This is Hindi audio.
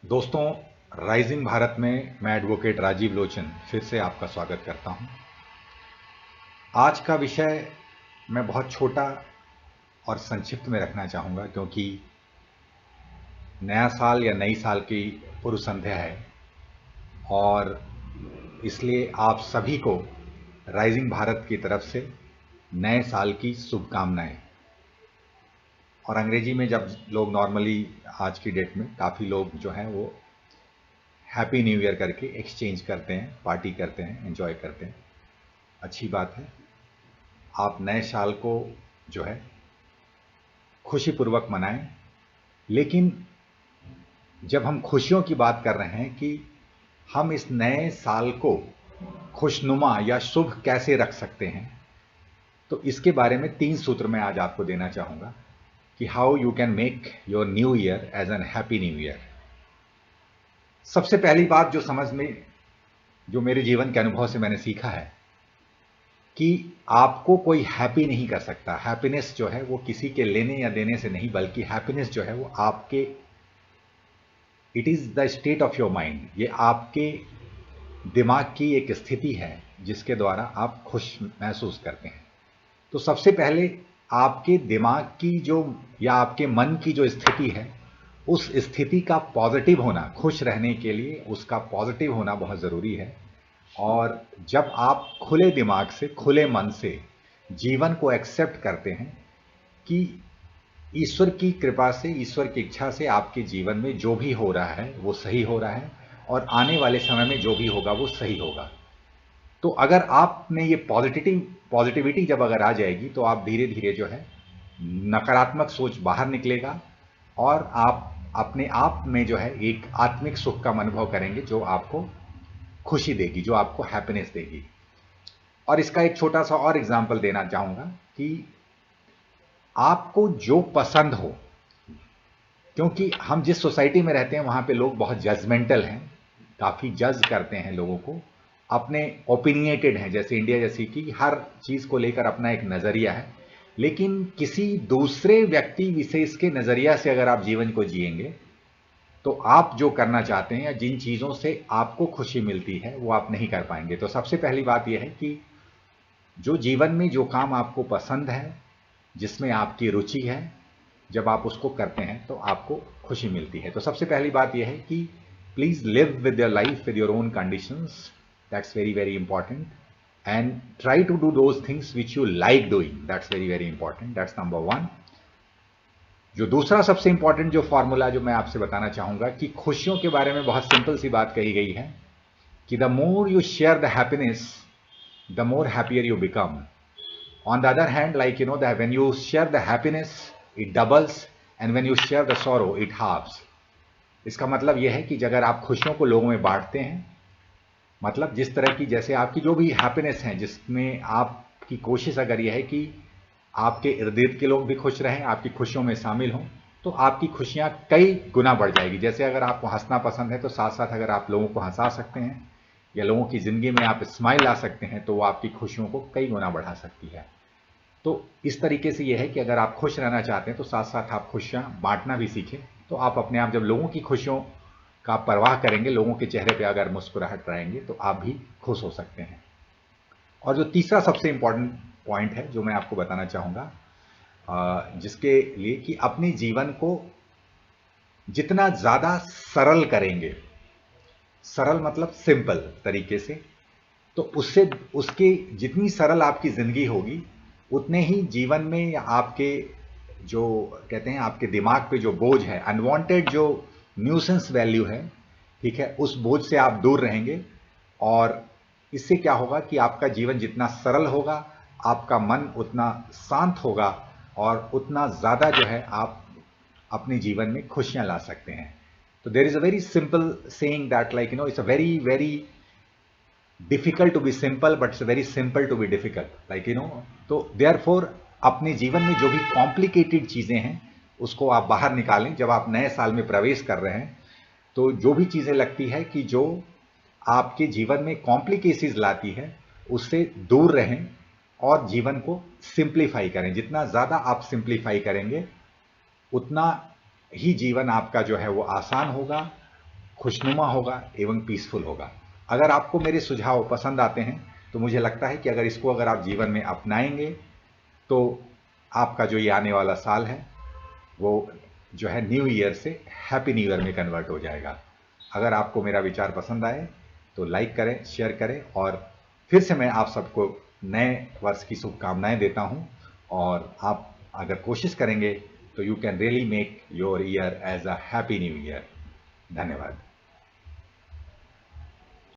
दोस्तों, राइजिंग भारत में मैं एडवोकेट राजीव लोचन फिर से आपका स्वागत करता हूं। आज का विषय मैं बहुत छोटा और संक्षिप्त में रखना चाहूँगा क्योंकि नया साल या नई साल की पूर्व संध्या है और इसलिए आप सभी को राइजिंग भारत की तरफ से नए साल की शुभकामनाएं। और अंग्रेजी में जब लोग नॉर्मली आज की डेट में काफ़ी लोग जो हैं वो हैप्पी न्यू ईयर करके एक्सचेंज करते हैं, पार्टी करते हैं, एंजॉय करते हैं। अच्छी बात है। आप नए साल को जो है खुशीपूर्वक मनाएं। लेकिन जब हम खुशियों की बात कर रहे हैं कि हम इस नए साल को खुशनुमा या शुभ कैसे रख सकते हैं, तो इसके बारे में 3 सूत्र मैं आज आपको देना चाहूँगा कि how you can make your new year as an happy new year. सबसे पहली बात जो मेरे जीवन के अनुभव से मैंने सीखा है कि आपको कोई हैप्पी नहीं कर सकता। हैप्पीनेस जो है वो किसी के लेने या देने से नहीं, बल्कि हैप्पीनेस जो है वो आपके, it is the state of your mind. ये आपके दिमाग की एक स्थिति है जिसके द्वारा आप खुश महसूस करते हैं। तो सबसे पहले आपके दिमाग की जो या आपके मन की जो स्थिति है, उस स्थिति का पॉजिटिव होना, खुश रहने के लिए उसका पॉजिटिव होना बहुत ज़रूरी है। और जब आप खुले दिमाग से, खुले मन से जीवन को एक्सेप्ट करते हैं कि ईश्वर की कृपा से, ईश्वर की इच्छा से आपके जीवन में जो भी हो रहा है वो सही हो रहा है और आने वाले समय में जो भी होगा वो सही होगा। तो अगर आप में ये पॉजिटिविटी जब अगर आ जाएगी तो आप धीरे धीरे जो है नकारात्मक सोच बाहर निकलेगा और आप अपने आप में जो है एक आत्मिक सुख का अनुभव करेंगे जो आपको खुशी देगी, जो आपको हैप्पीनेस देगी। और इसका एक छोटा सा और एग्जाम्पल देना चाहूँगा कि आपको जो पसंद हो, क्योंकि हम जिस सोसाइटी में रहते हैं वहाँ पे लोग बहुत जजमेंटल हैं, काफ़ी जज करते हैं लोगों को, अपने ओपिनियटेड हैं। जैसे इंडिया जैसी कि हर चीज़ को लेकर अपना एक नज़रिया है, लेकिन किसी दूसरे व्यक्ति विशेष के नज़रिया से अगर आप जीवन को जिएंगे तो आप जो करना चाहते हैं या जिन चीज़ों से आपको खुशी मिलती है वो आप नहीं कर पाएंगे। तो सबसे पहली बात यह है कि जो जीवन में जो काम आपको पसंद है, जिसमें आपकी रुचि है, जब आप उसको करते हैं तो आपको खुशी मिलती है। तो सबसे पहली बात यह है कि please live with your life with your own conditions. That's very very important. And try to do those things which you like doing. That's very very important. That's number 1। जो दूसरा सबसे इंपॉर्टेंट जो फॉर्मूला जो मैं आपसे बताना चाहूंगा कि खुशियों के बारे में बहुत सिंपल सी बात कही गई है कि the more you share the happiness, the more happier you become. On the other hand, like that when you share the happiness, it doubles, and when you share the sorrow, it halves. इसका मतलब यह है कि अगर आप खुशियों को लोगों में बांटते हैं, मतलब जिस तरह की, जैसे आपकी जो भी हैप्पीनेस है, जिसमें आपकी कोशिश अगर यह है कि आपके इर्द गिर्द के लोग भी खुश रहें, आपकी खुशियों में शामिल हों, तो आपकी खुशियां कई गुना बढ़ जाएगी। जैसे अगर आपको हंसना पसंद है तो साथ साथ अगर आप लोगों को हंसा सकते हैं या लोगों की ज़िंदगी में आप स्माइल ला सकते हैं तो वो आपकी खुशियों को कई गुना बढ़ा सकती है। तो इस तरीके से ये है कि अगर आप खुश रहना चाहते हैं तो साथ साथ आप खुशियाँ बांटना भी सीखें। तो आप अपने आप जब लोगों की खुशियों का परवाह करेंगे, लोगों के चेहरे पे अगर मुस्कुराहट रहेंगे तो आप भी खुश हो सकते हैं। और जो तीसरा सबसे इंपॉर्टेंट पॉइंट है जो मैं आपको बताना चाहूँगा, जिसके लिए कि अपने जीवन को जितना ज़्यादा सरल करेंगे, सरल मतलब सिंपल तरीके से, तो उससे उसके जितनी सरल आपकी ज़िंदगी होगी उतने ही जीवन में या आपके जो कहते हैं आपके दिमाग पे जो बोझ है, अनवांटेड जो न्यूसेंस वैल्यू है, ठीक है, उस बोझ से आप दूर रहेंगे। और इससे क्या होगा कि आपका जीवन जितना सरल होगा, आपका मन उतना शांत होगा और उतना ज़्यादा जो है आप अपने जीवन में खुशियाँ ला सकते हैं। तो there is a very simple saying that it's a very very difficult to be simple but it's very simple to be difficult, तो देयरफॉर अपने जीवन में जो भी कॉम्प्लिकेटेड चीज़ें हैं उसको आप बाहर निकालें। जब आप नए साल में प्रवेश कर रहे हैं तो जो भी चीज़ें लगती है कि जो आपके जीवन में कॉम्प्लिकेशंस लाती है उससे दूर रहें और जीवन को सिंप्लीफाई करें। जितना ज़्यादा आप सिंप्लीफाई करेंगे उतना ही जीवन आपका जो है वो आसान होगा खुशनुमा होगा एवं पीसफुल होगा। अगर आपको मेरे सुझाव पसंद आते हैं तो मुझे लगता है कि अगर आप जीवन में अपनाएंगे तो आपका जो ये आने वाला साल है वो जो है न्यू ईयर से हैप्पी न्यू ईयर में कन्वर्ट हो जाएगा। अगर आपको मेरा विचार पसंद आए तो लाइक करें, शेयर करें, और फिर से मैं आप सबको नए वर्ष की शुभकामनाएं देता हूं। और आप अगर कोशिश करेंगे तो you can really make your year as a happy new year. धन्यवाद।